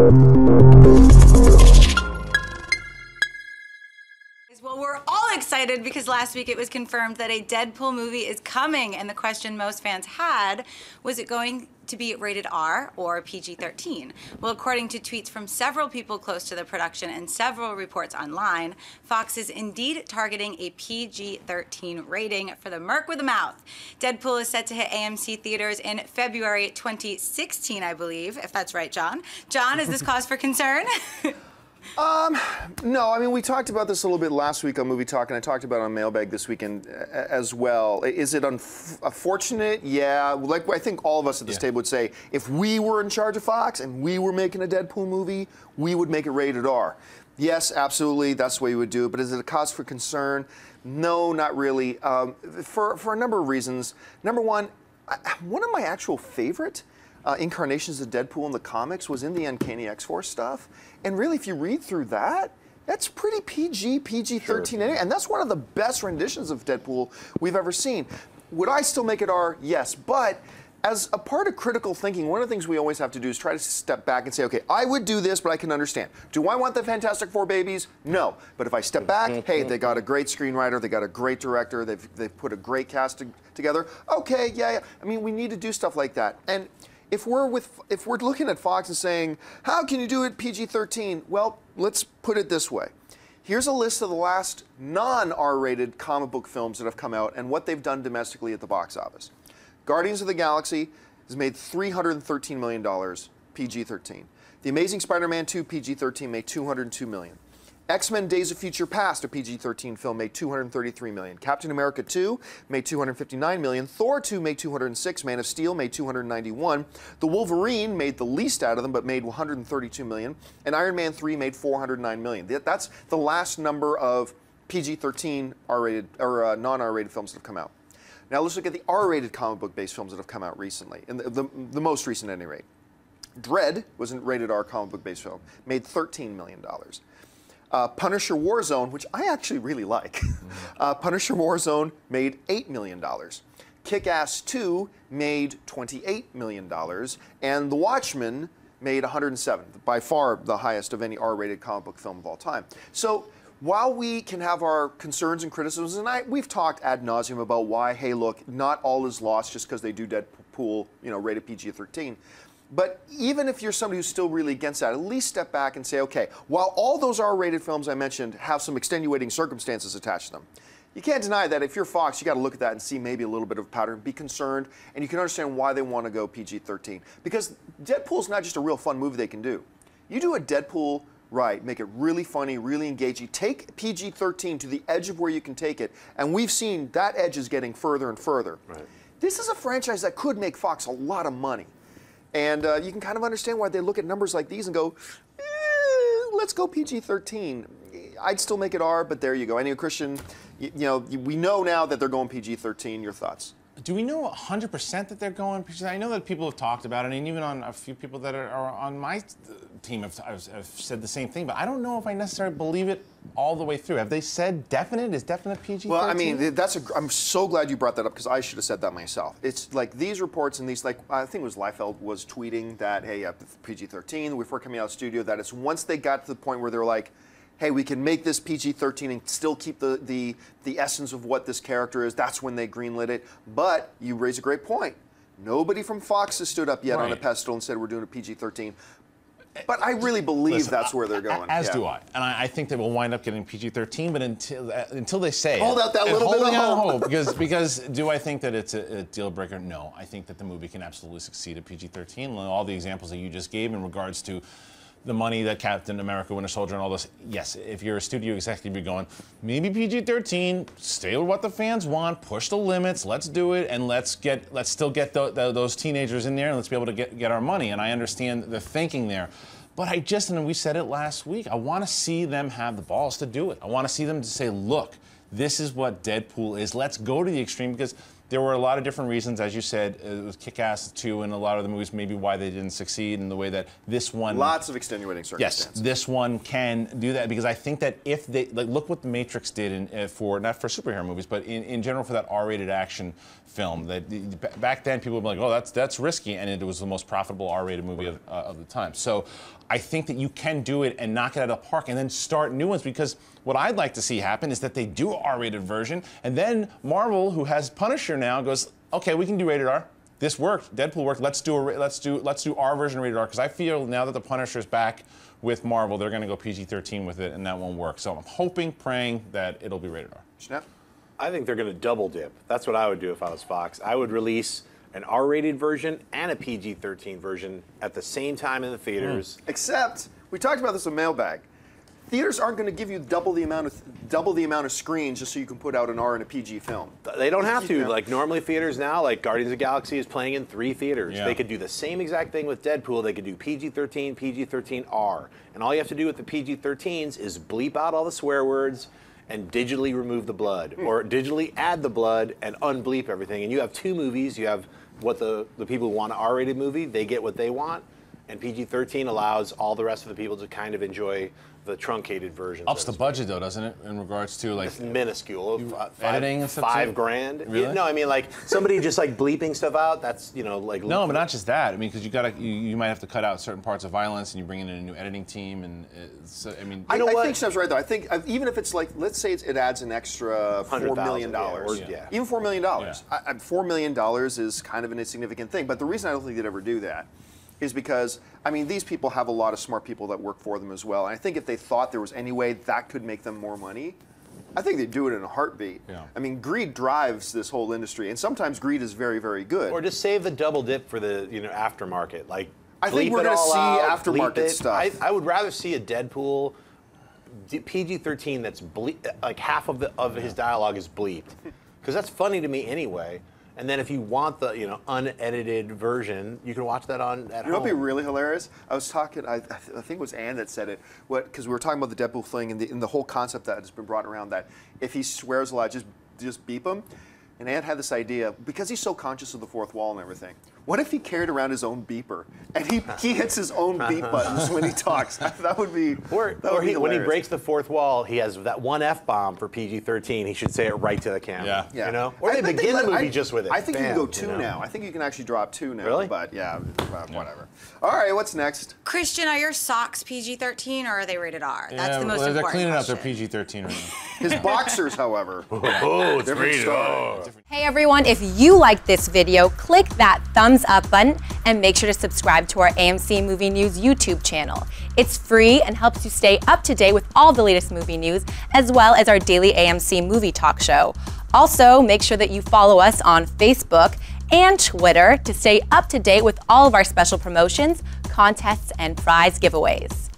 Well, we're all excited because last week it was confirmed that a Deadpool movie is coming, and the question most fans had was it going to be rated R or PG-13? Well, according to tweets from several people close to the production and several reports online, Fox is indeed targeting a PG-13 rating for the Merc with a Mouth. Deadpool is set to hit AMC theaters in February 2016, I believe, if that's right, John. John, is this cause for concern? No, I mean, we talked about this a little bit last week on Movie Talk, and I talked about it on Mailbag this weekend as well. Is it unfortunate? Yeah. Like, I think all of us at this table would say, if we were in charge of Fox and we were making a Deadpool movie, we would make it rated R. Yes, absolutely, that's the way we would do it. But is it a cause for concern? No, not really. For a number of reasons. Number one of my actual favorite incarnations of Deadpool in the comics was in the Uncanny X-Force stuff. And really, if you read through that, that's pretty PG-13, sure. And that's one of the best renditions of Deadpool we've ever seen. Would I still make it R? Yes, but as a part of critical thinking, one of the things we always have to do is try to step back and say, okay, I would do this, but I can understand. Do I want the Fantastic Four babies? No. But if I step back, hey, they got a great screenwriter, they got a great director, they've put a great cast together. Okay, yeah. I mean, we need to do stuff like that. And if we're looking at Fox and saying, how can you do it PG-13? Well, let's put it this way. Here's a list of the last non-R-rated comic book films that have come out and what they've done domestically at the box office. Guardians of the Galaxy has made $313 million, PG-13. The Amazing Spider-Man 2 PG-13 made $202 million. X-Men Days of Future Past, a PG-13 film, made $233 million. Captain America 2 made $259 million. Thor 2 made $206. Man of Steel made $291. The Wolverine made the least out of them, but made $132 million. And Iron Man 3 made $409 million. That's the last number of PG-13 R-rated or non-R-rated films that have come out. Now let's look at the R-rated comic book-based films that have come out recently, and the most recent at any rate. Dread was a rated R comic book-based film, made $13 million. Punisher Warzone, which I actually really like. Punisher Warzone made $8 million. Kick-Ass 2 made $28 million. And The Watchmen made $107, by far the highest of any R-rated comic book film of all time. So while we can have our concerns and criticisms, and we've talked ad nauseum about why, hey, look, not all is lost just because they do Deadpool, rated PG-13. But even if you're somebody who's still really against that, at least step back and say, okay, while all those R-rated films I mentioned have some extenuating circumstances attached to them, you can't deny that if you're Fox, you got to look at that and see maybe a little bit of a pattern, be concerned, and you can understand why they want to go PG-13. Because Deadpool's not just a real fun movie they can do. You do a Deadpool right, make it really funny, really engaging, take PG-13 to the edge of where you can take it, and we've seen that edge is getting further and further. Right. This is a franchise that could make Fox a lot of money. And you can kind of understand why they look at numbers like these and go, let's go PG-13. I'd still make it R, but there you go. Anyway, Christian, we know now that they're going PG-13. Your thoughts? Do we know 100% that they're going PG? I know that people have talked about it, and even on a few people that are on my team have said the same thing, but I don't know if I necessarily believe it all the way through. Have they said definite? Is definite PG-13? Well, I mean, I'm so glad you brought that up because I should have said that myself. It's like these reports and these, like, I think it was Liefeld was tweeting that, hey, PG-13, before coming out of the studio, that it's once they got to the point where they're like, hey, we can make this PG-13 and still keep the essence of what this character is. That's when they greenlit it. But you raise a great point. Nobody from Fox has stood up yet on a pedestal and said we're doing a PG-13. But I really believe that's where they're going. As do I. And I think they will wind up getting PG-13, but until they say hold out that little bit of hope. Because do I think that it's a deal breaker? No. I think that the movie can absolutely succeed at PG-13. And all the examples that you just gave in regards to the money that Captain America, Winter Soldier, and all this. Yes, if you're a studio executive, you're going, maybe PG-13, stay with what the fans want, push the limits, let's do it, and let's still get those teenagers in there, and let's be able to get our money. And I understand the thinking there. But and we said it last week, I want to see them have the balls to do it. I want to see them to say, look, this is what Deadpool is. Let's go to the extreme, because there were a lot of different reasons, as you said, it was Kick-Ass 2 and a lot of the movies, maybe why they didn't succeed in the way that this one... Lots of extenuating circumstances. Yes, this one can do that, because I think that if they... look what The Matrix did not for superhero movies, but in general for that R-rated action film. Back then, people would be like, oh, that's risky, and it was the most profitable R-rated movie of the time. So I think that you can do it and knock it out of the park and then start new ones, because what I'd like to see happen is that they do an R-rated version, and then Marvel, who has Punisher now, goes, okay, we can do rated R. This worked. Deadpool worked. Let's do our version of rated R, because I feel now that the Punisher's back with Marvel, they're going to go PG-13 with it, and that won't work. So I'm hoping, praying that it'll be rated R. Snap. I think they're going to double dip. That's what I would do if I was Fox. I would release an R-rated version and a PG-13 version at the same time in the theaters. Except, we talked about this in Mailbag. Theaters aren't going to give you double the amount of screens just so you can put out an R and a PG film. They don't have to. Yeah. Like normally theaters now, like Guardians of the Galaxy is playing in 3 theaters. Yeah. They could do the same exact thing with Deadpool. They could do PG-13, PG-13R. And all you have to do with the PG-13s is bleep out all the swear words and digitally remove the blood. Or digitally add the blood and unbleep everything. And you have 2 movies. You have what the people who want an R-rated movie, they get what they want. And PG-13 allows all the rest of the people to kind of enjoy the truncated version. Ups the budget though, doesn't it, in regards to like It's minuscule. editing and stuff $5 too? grand. Really? No, I mean like somebody just like bleeping stuff out. That's like no, but not just that. I mean, because you might have to cut out certain parts of violence, and you bring in a new editing team, and so, I mean, I know what? think Snap's right though. I think even if it's like, let's say it adds an extra $4 million. yeah. Even $4 million. Yeah. $4 million is kind of an insignificant thing. But the reason I don't think they'd ever do that is because, I mean, these people have a lot of smart people that work for them as well. And I think if they thought there was any way that could make them more money, I think they'd do it in a heartbeat. Yeah. I mean, greed drives this whole industry, and sometimes greed is very, very good. Or just save the double dip for the aftermarket. Like I think bleep we're it going to all see out, bleep aftermarket it. stuff. I would rather see a Deadpool PG-13 that's like half of his dialogue is bleeped, because that's funny to me anyway. And then if you want the unedited version, you can watch that at home. You know what'd be really hilarious? I was talking, I think it was Ann that said it, because we were talking about the Deadpool thing and the whole concept that has been brought around that if he swears a lot, just beep him. And Ann had this idea, because he's so conscious of the fourth wall and everything, what if he carried around his own beeper and he hits his own beep buttons when he talks? That would be when he breaks the fourth wall, he has that one F-bomb for PG-13. He should say it right to the camera. Yeah. Or they begin the movie just with it. I think you can Bam, go 2 now. I think you can actually drop 2 now. Really? But yeah, whatever. All right, what's next? Christian, are your socks PG-13 or are they rated R? That's the most they're important cleaning up their question. PG-13 right now. His boxers, however. Oh, it's Different rated story. R. Hey everyone, if you liked this video, click that thumbs up button and make sure to subscribe to our AMC Movie News YouTube channel. It's free and helps you stay up to date with all the latest movie news, as well as our daily AMC movie talk show. Also, make sure that you follow us on Facebook and Twitter to stay up to date with all of our special promotions, contests, and prize giveaways.